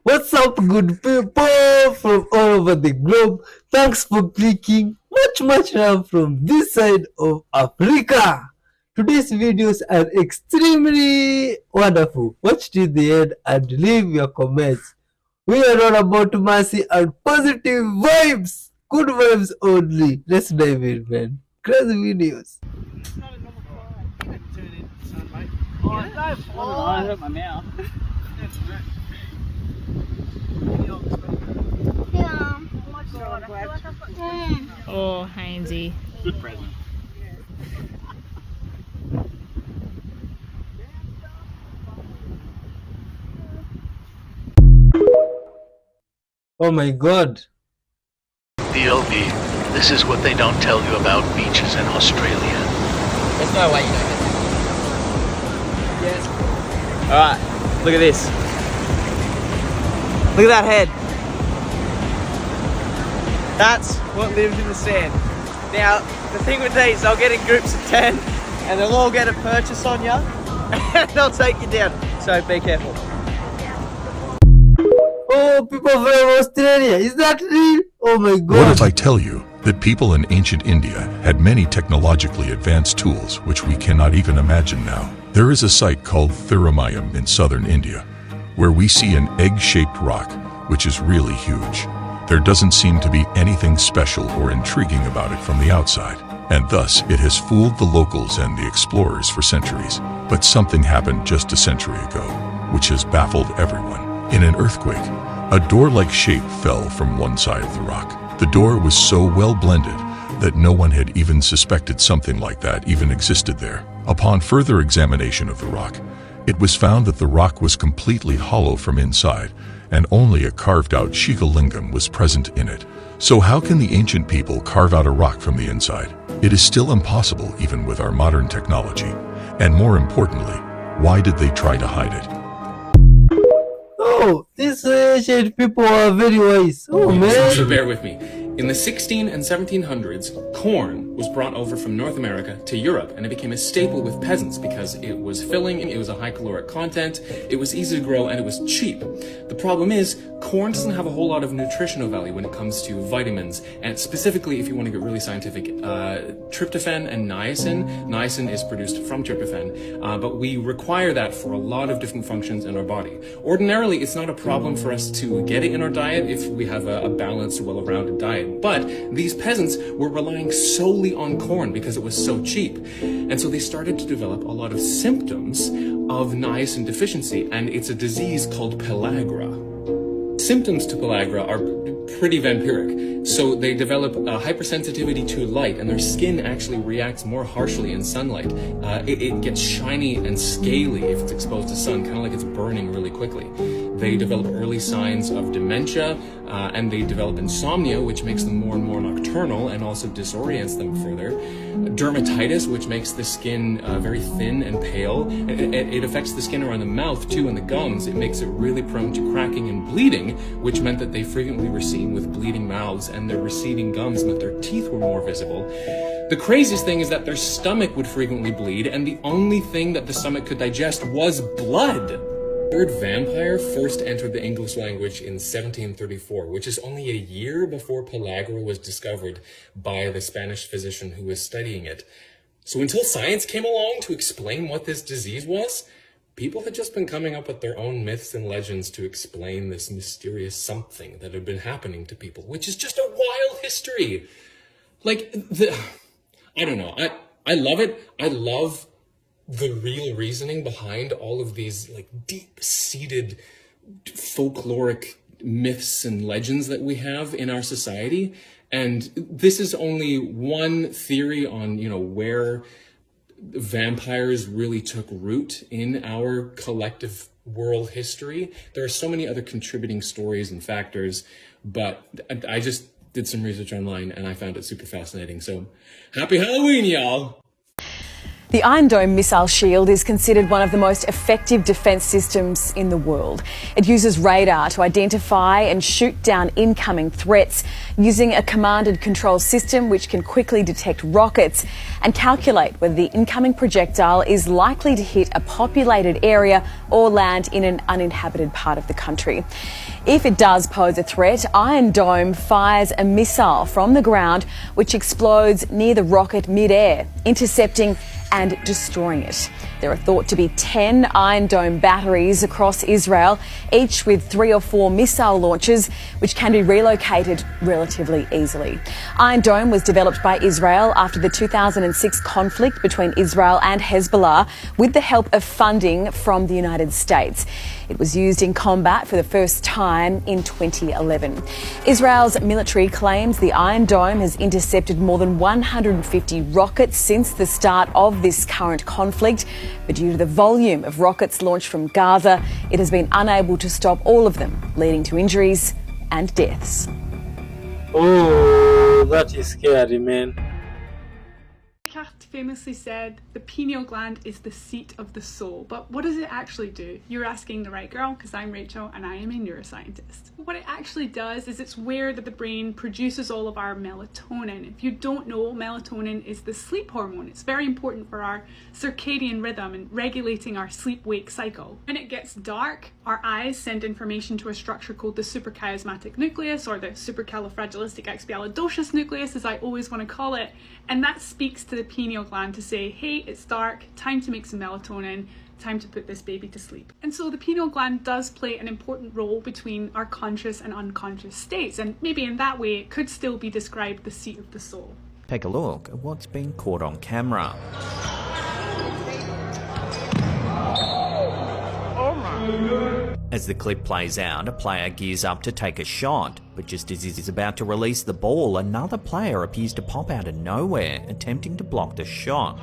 What's up, good people from all over the globe? Thanks for clicking. Much love from this side of Africa. Today's videos are extremely wonderful. Watch till the end and leave your comments. We are all about mercy and positive vibes. Good vibes only. Let's dive in, man. Crazy videos. I hurt my mouth. Yeah. Oh, Hainsey. Good present. Oh my god. DLB, this is what they don't tell you about beaches in Australia. There's no way you don't get this. Yes. Alright, look at this. Look at that head. That's what lives in the sand. Now, the thing with these, they'll get in groups of 10 and they'll all get a purchase on you and they'll take you down. So be careful. Oh, people from Australia, is that real? Oh my god. What if I tell you that people in ancient India had many technologically advanced tools which we cannot even imagine now? There is a site called Thirumayam in southern India, where we see an egg-shaped rock, which is really huge. There doesn't seem to be anything special or intriguing about it from the outside, and thus it has fooled the locals and the explorers for centuries. But something happened just a century ago, which has baffled everyone. In an earthquake, a door-like shape fell from one side of the rock. The door was so well blended that no one had even suspected something like that even existed there. Upon further examination of the rock, it was found that the rock was completely hollow from inside, and only a carved-out Shiva lingam was present in it. So how can the ancient people carve out a rock from the inside? It is still impossible even with our modern technology. And more importantly, why did they try to hide it? Oh, these ancient people are very wise. Oh man. So bear with me. In the 16 and 1700s, corn was brought over from North America to Europe, and it became a staple with peasants because it was filling, it was a high caloric content, it was easy to grow, and it was cheap. The problem is, corn doesn't have a whole lot of nutritional value when it comes to vitamins, and specifically, if you want to get really scientific, tryptophan and niacin. Niacin is produced from tryptophan, but we require that for a lot of different functions in our body. Ordinarily, it's not a problem for us to get it in our diet if we have a balanced, well-rounded diet. But these peasants were relying solely on corn because it was so cheap. And so they started to develop a lot of symptoms of niacin deficiency, and it's a disease called pellagra. Symptoms to pellagra are pretty vampiric. So they develop a hypersensitivity to light, and their skin actually reacts more harshly in sunlight. It gets shiny and scaly if it's exposed to sun, kind of like it's burning really quickly. They develop early signs of dementia, and they develop insomnia, which makes them more and more nocturnal and also disorients them further. Dermatitis, which makes the skin very thin and pale. It affects the skin around the mouth too, and the gums. It makes it really prone to cracking and bleeding, which meant that they frequently were seen with bleeding mouths, and their receding gums meant their teeth were more visible. The craziest thing is that their stomach would frequently bleed, and the only thing that the stomach could digest was blood. The word vampire first entered the English language in 1734, which is only a year before pellagra was discovered by the Spanish physician who was studying it. So until science came along to explain what this disease was, people had just been coming up with their own myths and legends to explain this mysterious something that had been happening to people, which is just a wild history. I don't know. I love it. I love the real reasoning behind all of these deep-seated folkloric myths and legends that we have in our society. And this is only one theory on, where vampires really took root in our collective world history. There are so many other contributing stories and factors, but I just did some research online and I found it super fascinating. So happy Halloween, y'all! The Iron Dome missile shield is considered one of the most effective defence systems in the world. It uses radar to identify and shoot down incoming threats using a command and control system which can quickly detect rockets and calculate whether the incoming projectile is likely to hit a populated area or land in an uninhabited part of the country. If it does pose a threat, Iron Dome fires a missile from the ground which explodes near the rocket mid-air, intercepting and destroying it. There are thought to be 10 Iron Dome batteries across Israel, each with 3 or 4 missile launchers, which can be relocated relatively easily. Iron Dome was developed by Israel after the 2006 conflict between Israel and Hezbollah with the help of funding from the United States. It was used in combat for the first time in 2011. Israel's military claims the Iron Dome has intercepted more than 150 rockets since the start of this current conflict, but due to the volume of rockets launched from Gaza, it has been unable to stop all of them, leading to injuries and deaths. Oh, that is scary, man. Descartes famously said, the pineal gland is the seat of the soul. But what does it actually do? You're asking the right girl, because I'm Rachel and I am a neuroscientist. What it actually does is it's where the brain produces all of our melatonin. If you don't know, melatonin is the sleep hormone. It's very important for our circadian rhythm and regulating our sleep-wake cycle. When it gets dark, our eyes send information to a structure called the suprachiasmatic nucleus, or the supercalifragilisticexpialidocious nucleus, as I always want to call it, and that speaks to the pineal gland to say, hey, it's dark, time to make some melatonin, time to put this baby to sleep. And so the pineal gland does play an important role between our conscious and unconscious states, and maybe in that way it could still be described the seat of the soul. Take a look at what's being caught on camera. As the clip plays out, a player gears up to take a shot, but just as he's about to release the ball, another player appears to pop out of nowhere, attempting to block the shot.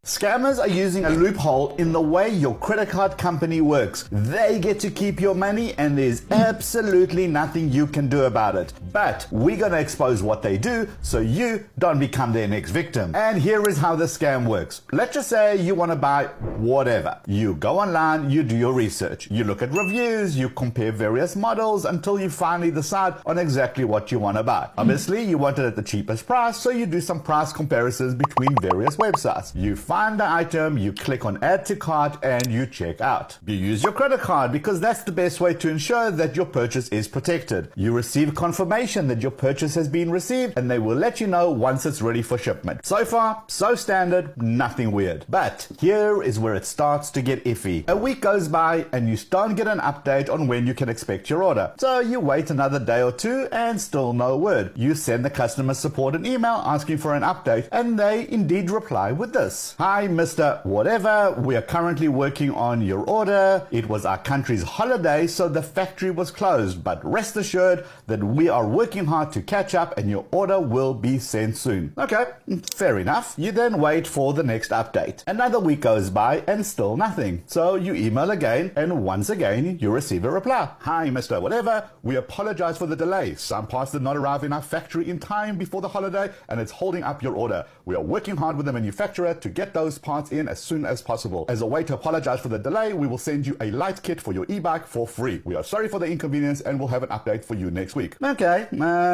Scammers are using a loophole in the way your credit card company works. They get to keep your money and there's absolutely nothing you can do about it. But we're gonna expose what they do so you don't become their next victim. And here is how the scam works. Let's just say you want to buy whatever. You go online, you do your research, you look at reviews, you compare various models until you finally decide on exactly what you want to buy. Obviously, you want it at the cheapest price, so you do some price comparisons between various websites. You find the item, you click on add to cart, and you check out. You use your credit card because that's the best way to ensure that your purchase is protected. You receive confirmation that your purchase has been received, and they will let you know once it's ready for shipment. So far, so standard, nothing weird. But here is where it starts to get iffy. A week goes by and you don't get an update on when you can expect your order. So you wait another day or two and still no word. You send the customer support an email asking for an update, and they indeed reply with this. Hi, Mr. Whatever, we are currently working on your order. It was our country's holiday, so the factory was closed, but rest assured that we are working hard to catch up and your order will be sent soon. Okay, fair enough. You then wait for the next update. Another week goes by and still nothing. So you email again, and once again you receive a reply. Hi, Mr. Whatever, we apologize for the delay. Some parts did not arrive in our factory in time before the holiday and it's holding up your order. We are working hard with the manufacturer to get those parts in as soon as possible. As a way to apologize for the delay, we will send you a light kit for your e-bike for free. We are sorry for the inconvenience and we'll have an update for you next week. Okay,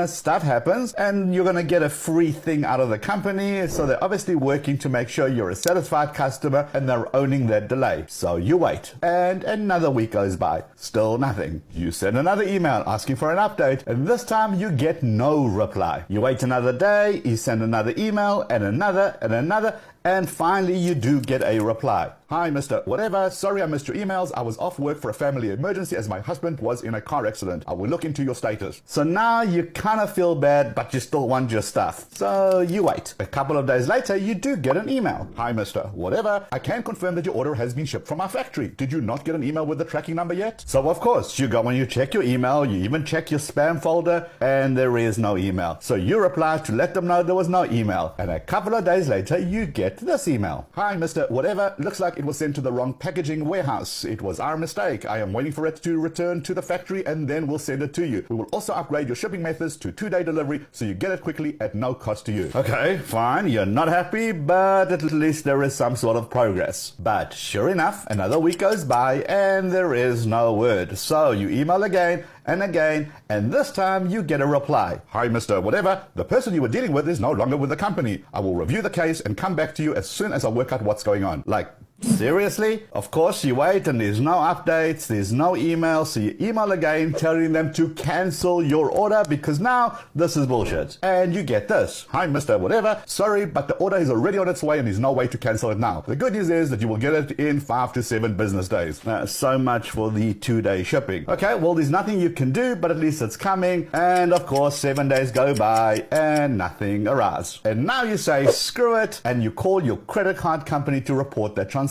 stuff happens and you're gonna get a free thing out of the company, so they're obviously working to make sure you're a satisfied customer and they're owning that delay. So you wait, and another week goes by, still nothing. You send another email asking for an update, and this time you get no reply. You wait another day, you send another email, and another, and finally you do get a reply. Hi, Mr. Whatever, sorry I missed your emails. I was off work for a family emergency as my husband was in a car accident. I will look into your status. So now you kind of feel bad, but you still want your stuff. So you wait. A couple of days later, you do get an email. Hi, Mr. Whatever, I can confirm that your order has been shipped from our factory. Did you not get an email with the tracking number yet? So of course, you go and you check your email, you even check your spam folder, and there is no email. So you reply to let them know there was no email. And a couple of days later, you get get this email. Hi, Mr. Whatever. Looks like it was sent to the wrong packaging warehouse. It was our mistake. I am waiting for it to return to the factory and then we'll send it to you. We will also upgrade your shipping methods to 2-day delivery so you get it quickly at no cost to you. Okay, fine. You're not happy, but at least there is some sort of progress. But sure enough, another week goes by and there is no word. So you email again and again, and this time you get a reply. Hi, Mr. Whatever. The person you were dealing with is no longer with the company. I will review the case and come back to you as soon as I work out what's going on. Like, seriously? Of course you wait and there's no updates, there's no email, so you email again telling them to cancel your order because now this is bullshit. And you get this. Hi, Mr. Whatever. Sorry, but the order is already on its way and there's no way to cancel it now. The good news is that you will get it in 5 to 7 business days. So much for the 2-day shipping. Okay, well, there's nothing you can do, but at least it's coming. And of course, 7 days go by and nothing arrives. And now you say, screw it, and you call your credit card company to report that transaction.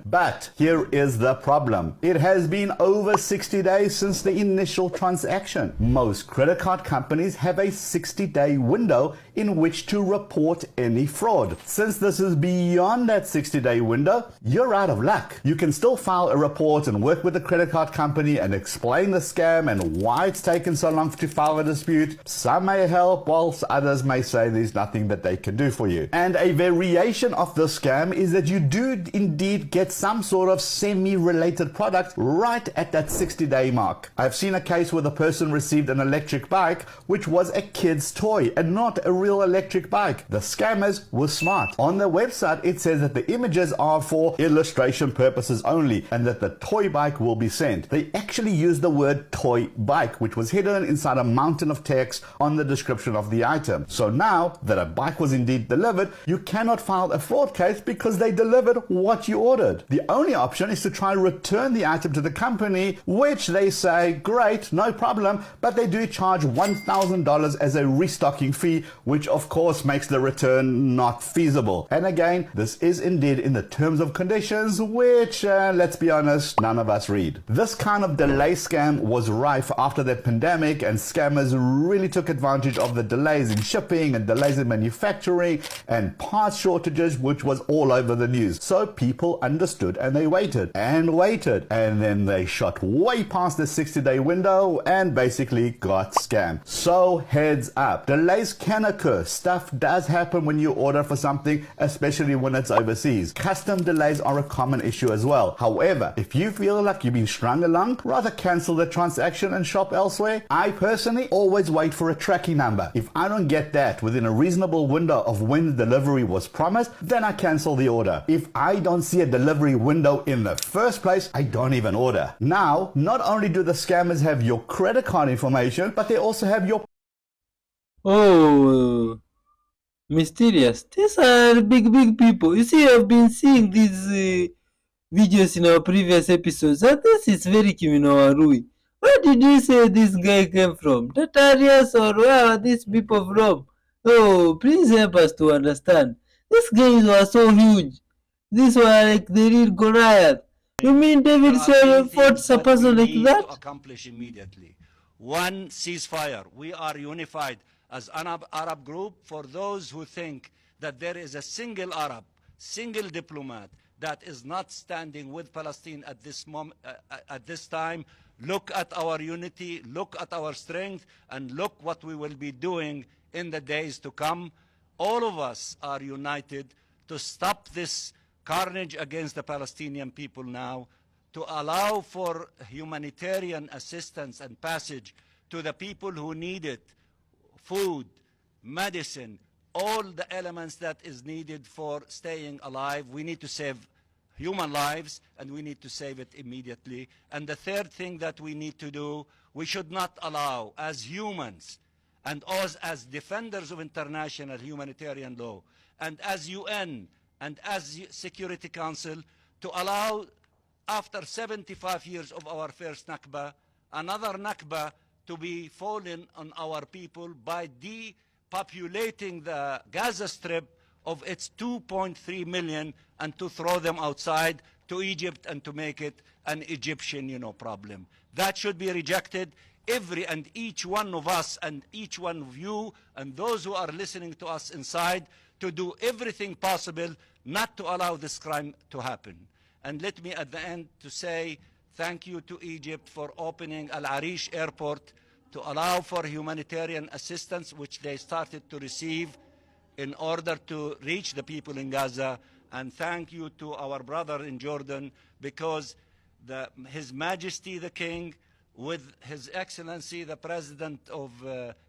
But here is the problem. It has been over 60 days since the initial transaction. Most credit card companies have a 60-day window in which to report any fraud. Since this is beyond that 60-day window, you're out of luck. You can still file a report and work with the credit card company and explain the scam and why it's taken so long to file a dispute. Some may help, whilst others may say there's nothing that they can do for you. And a variation of the scam is that you do indeed get some sort of semi-related product right at that 60-day mark. I've seen a case where the person received an electric bike which was a kid's toy and not a real electric bike. The scammers were smart. On their website it says that the images are for illustration purposes only and that the toy bike will be sent. They actually used the word toy bike, which was hidden inside a mountain of text on the description of the item. So now that a bike was indeed delivered, you cannot file a fraud case because they delivered what you ordered. The only option is to try and return the item to the company, which they say, great, no problem, but they do charge $1,000 as a restocking fee, which of course makes the return not feasible. And again, this is indeed in the terms of conditions, which, let's be honest, none of us read. This kind of delay scam was rife after the pandemic, and scammers really took advantage of the delays in shipping and delays in manufacturing and parts shortages, which was all over the news. So people understood and they waited and waited, and then they shot way past the 60-day window and basically got scammed. So heads up, delays can occur. Stuff does happen when you order for something, especially when it's overseas. Custom delays are a common issue as well. However, if you feel like you've been strung along, rather cancel the transaction and shop elsewhere. I personally always wait for a tracking number. If I don't get that within a reasonable window of when the delivery was promised, then I cancel the order. If I don't see a delivery window in the first place, I don't even order. Now, not only do the scammers have your credit card information, but they also have your... Oh, mysterious. These are big people. You see, I've been seeing these videos in our previous episodes, and this is very Rui. Where did you say this guy came from? That areas, or where are these people from? Oh, please help us to understand. These guys were so huge. These were like the real Goliath. You mean David fought a person like that? To accomplish immediately. One, ceasefire. We are unified as an Arab group. For those who think that there is a single Arab, single diplomat that is not standing with Palestine at this moment, at this time, look at our unity, look at our strength, and look what we will be doing in the days to come. All of us are united to stop this carnage against the Palestinian people now, to allow for humanitarian assistance and passage to the people who need it, food, medicine, all the elements that is needed for staying alive. We need to save human lives, and we need to save it immediately. And the third thing that we need to do, we should not allow, as humans, and as defenders of international humanitarian law, and as UN, and as Security Council, to allow, after 75 years of our first Nakba, another Nakba to be fallen on our people by depopulating the Gaza Strip of its 2.3 million and to throw them outside to Egypt and to make it an Egyptian, problem. That should be rejected. Every and each one of us and each one of you and those who are listening to us inside to do everything possible not to allow this crime to happen. And let me at the end to say thank you to Egypt for opening Al Arish airport to allow for humanitarian assistance, which they started to receive in order to reach the people in Gaza. And thank you to our brother in Jordan, because His Majesty the King, with His Excellency the President of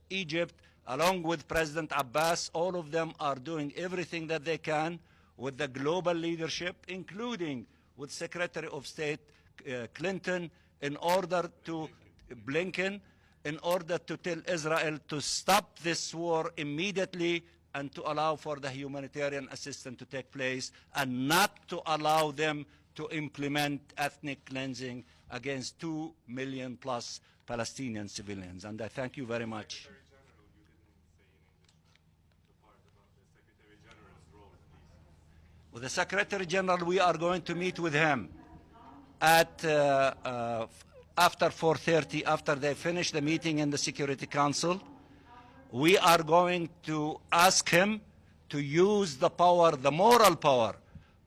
Egypt, along with President Abbas, all of them are doing everything that they can with the global leadership, including with Secretary of State Clinton, in order to Blinken, in order to tell Israel to stop this war immediately and to allow for the humanitarian assistance to take place, and not to allow them to implement ethnic cleansing against 2 million plus Palestinian civilians. And I thank you very much. With the Secretary General, we are going to meet with him at after 4:30, after they finish the meeting in the Security Council. We are going to ask him to use the power, the moral power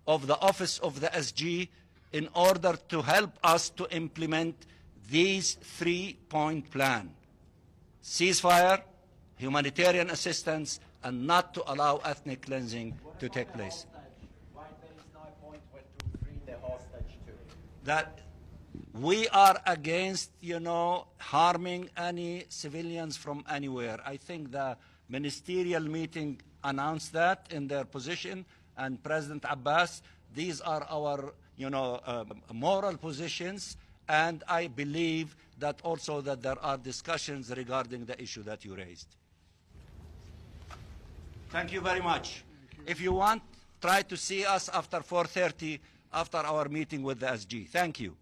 of the office of the SG in order to help us to implement these 3-point plan: ceasefire, humanitarian assistance, and not to allow ethnic cleansing to take place. Why there is no point where to free the hostage too? That we are against, harming any civilians from anywhere. I think the ministerial meeting announced that in their position, and President Abbas, these are our, moral positions, and I believe that also that there are discussions regarding the issue that you raised. Thank you very much. If you want, try to see us after 4:30, after our meeting with the SG. Thank you.